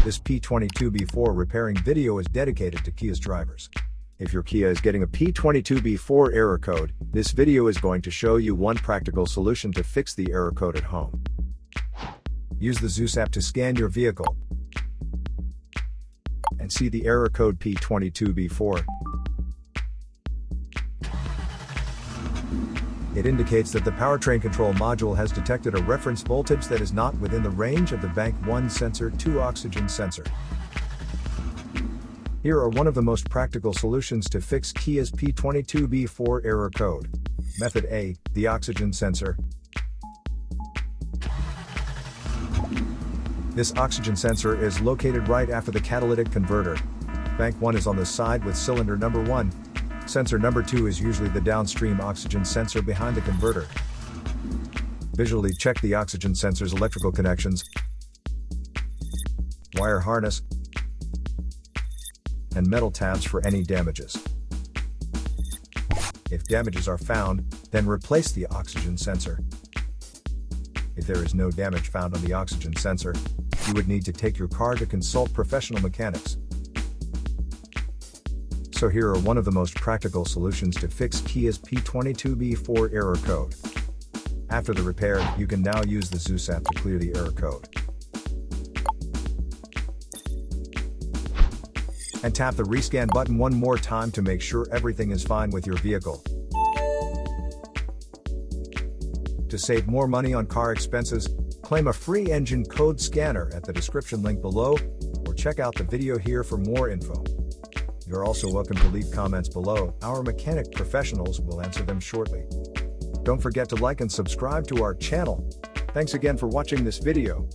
This P22B4 repairing video is dedicated to Kia's drivers. If your Kia is getting a P22B4 error code, this video is going to show you one practical solution to fix the error code at home. Use the Zeus app to scan your vehicle and see the error code P22B4. It indicates that the powertrain control module has detected a reference voltage that is not within the range of the Bank 1 sensor 2 oxygen sensor. Here are one of the most practical solutions to fix Kia's P22B4 error code. Method A, the oxygen sensor. This oxygen sensor is located right after the catalytic converter. Bank 1 is on the side with cylinder number 1. Sensor number 2 is usually the downstream oxygen sensor behind the converter. Visually check the oxygen sensor's electrical connections, wire harness, and metal tabs for any damages. If damages are found, then replace the oxygen sensor. If there is no damage found on the oxygen sensor, you would need to take your car to consult professional mechanics. So here are one of the most practical solutions to fix Kia's P22B4 error code. After the repair, you can now use the Zeus app to clear the error code. And tap the rescan button one more time to make sure everything is fine with your vehicle. To save more money on car expenses, claim a free engine code scanner at the description link below, or check out the video here for more info. You're also welcome to leave comments below. Our mechanic professionals will answer them shortly. Don't forget to like and subscribe to our channel. Thanks again for watching this video.